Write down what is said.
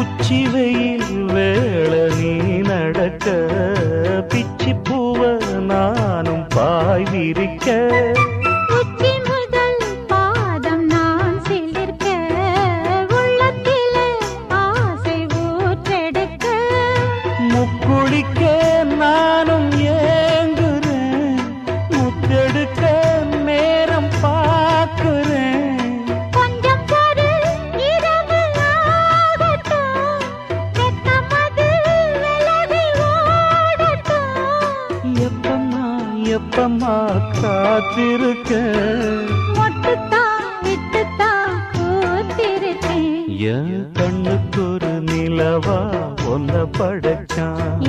உச்சி வெயில் வேள நீ நடக்க பிச்சி பூவ நானும் பாய் விரிக்க உச்சி முதல் பாதம் நான் சிலிர்க்க உள்ளத்திலே ஆசை ஊற்றெடுக்க முக்குளிக்க நானும் ஏங்குறேன் முத்தெடுக்க நேரம் பார்க்கிறேன் கொஞ்சம் பொறு இரவு ஆகட்டும் வெக்கமது விலகி ஓடட்டும் எப்பம்மா எப்பம்மா காத்திருக்கேன் மொட்டுத்தான் விட்டுத்தான் பூத்திருக்கேன் என் கண்ணுக்கு ஒரு நிலவா ஒன்ன படைச்சான்